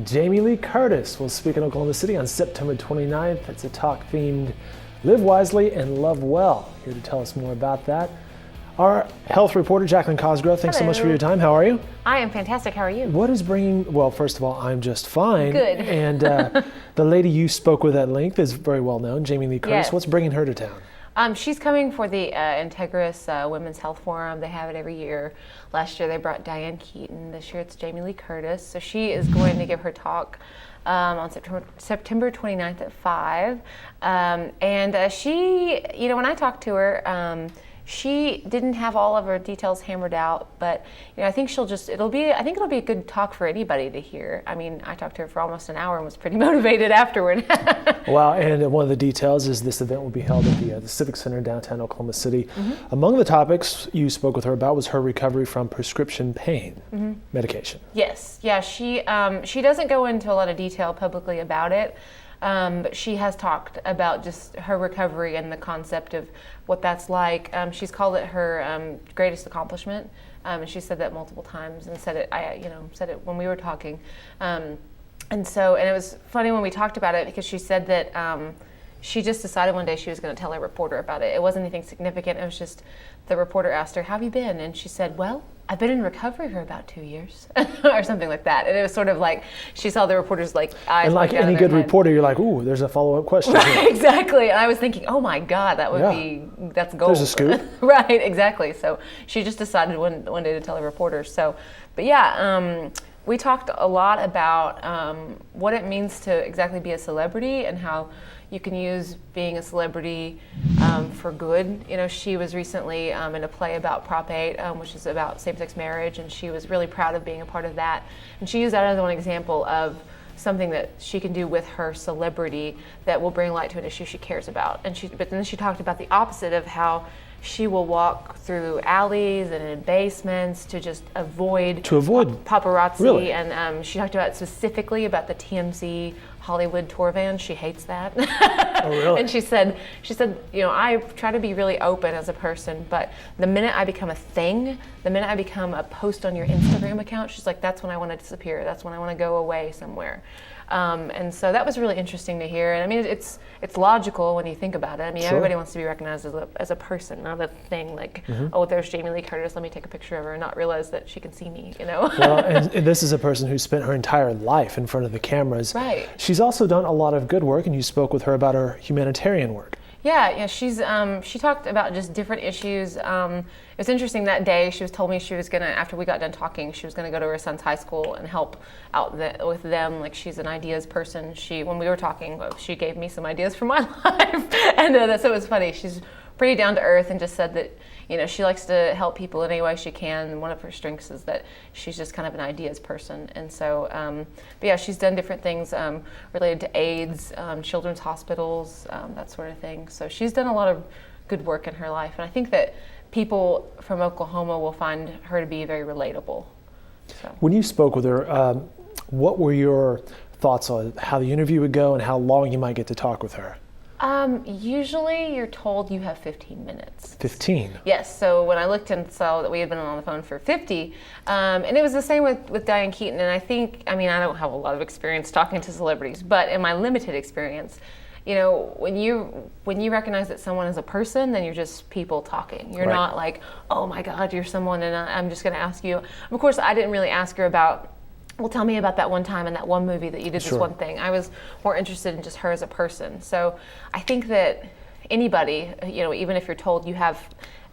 Jamie Lee Curtis will speak in Oklahoma City on September 29th. It's a talk-themed Live Wisely and Love Well. Here to tell us more about that, our health reporter, JACLYN COSGROVE. Thanks so much for your time. How are you? I am fantastic. How are you? What is bringing, well, first of all, I'm just fine. Good. And the lady you spoke with at length is very well known, Jamie Lee Curtis. Yes. What's bringing her to town? She's coming for the Integris Women's Health Forum. They have it every year. Last year they brought Diane Keaton. This year it's Jamie Lee Curtis. So she is going to give her talk on September 29th at 5. She, when I talked to her, she didn't have all of her details hammered out, but I think it'll be a good talk for anybody to hear. I mean, I talked to her for almost an hour and was pretty motivated afterward. Wow, and one of the details is this event will be held at the Civic Center in downtown Oklahoma City. Mm-hmm. Among the topics you spoke with her about was her recovery from prescription pain medication. Yes, yeah, she doesn't go into a lot of detail publicly about it. But she has talked about just her recovery and the concept of what that's like. She's called it her greatest accomplishment, and she said that multiple times, and said it when we were talking. And it was funny when we talked about it because she said that she just decided one day she was going to tell a reporter about it. It wasn't anything significant. It was just the reporter asked her, "How have you been?" And she said, "Well, I've been in recovery for about 2 years," or something like that. And it was sort of like she saw the reporter's eyes. And like any good reporter, you're like, "Ooh, there's a follow-up question." Right, exactly. And I was thinking, "Oh my God, that's gold." There's a scoop. Right, exactly. So she just decided one day to tell a reporter. So, but yeah, we talked a lot about what it means to exactly be a celebrity and how you can use being a celebrity for good. She was recently in a play about Prop 8, which is about same-sex marriage, and she was really proud of being a part of that. And she used that as one example of something that she can do with her celebrity that will bring light to an issue she cares about. But then she talked about the opposite of how she will walk through alleys and in basements to just avoid paparazzi. Really? And she talked about specifically about the TMZ Hollywood tour van. She hates that. Oh, really? And she said, I try to be really open as a person, but the minute I become a thing, the minute I become a post on your Instagram account, she's like, that's when I want to disappear. That's when I want to go away somewhere. And so that was really interesting to hear. And I mean, it's logical when you think about it. I mean, Sure. Everybody wants to be recognized as a person, not a thing like, oh, there's Jamie Lee Curtis, let me take a picture of her and not realize that she can see me, Well, and this is a person who spent her entire life in front of the cameras. Right. She's also done a lot of good work, and you spoke with her about her humanitarian work. Yeah, she talked about just different issues. It was interesting that day. She told me she was gonna, after we got done talking, she was gonna go to her son's high school and help out with them. Like, she's an ideas person. When we were talking, she gave me some ideas for my life, and so it was funny. She's pretty down to earth and just said that she likes to help people in any way she can. And one of her strengths is that she's just kind of an ideas person. And so, but yeah, she's done different things related to AIDS, children's hospitals, that sort of thing. So she's done a lot of good work in her life. And I think that people from Oklahoma will find her to be very relatable. So. When you spoke with her, what were your thoughts on how the interview would go and how long you might get to talk with her? Usually you're told you have 15 minutes. 15? Yes, so when I looked and saw that we had been on the phone for 50, and it was the same with Diane Keaton, and I don't have a lot of experience talking to celebrities, but in my limited experience, when you recognize that someone is a person, then you're just people talking. You're not like, oh my God, you're someone, and I'm just going to ask you. Of course, I didn't really ask her about, well, tell me about that one time in that one movie that you did this one thing. I was more interested in just her as a person. So I think that anybody, even if you're told you have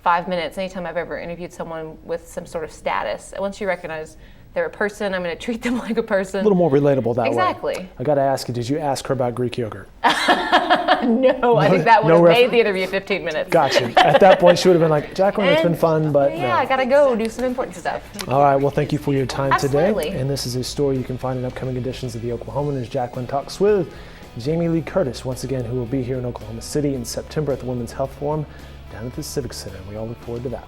5 minutes, anytime I've ever interviewed someone with some sort of status, once you recognize they're a person, I'm going to treat them like a person. A little more relatable that way. Exactly. I got to ask you, did you ask her about Greek yogurt? No, I think that would have made the interview 15 minutes. Gotcha. At that point, she would have been like, JACLYN, it's been fun, but yeah, no. I got to go do some important stuff. All right, well, thank you for your time Absolutely. today. And this is a story you can find in upcoming editions of The Oklahoman as JACLYN talks with Jamie Lee Curtis, once again, who will be here in Oklahoma City in September at the Women's Health Forum down at the Civic Center. We all look forward to that.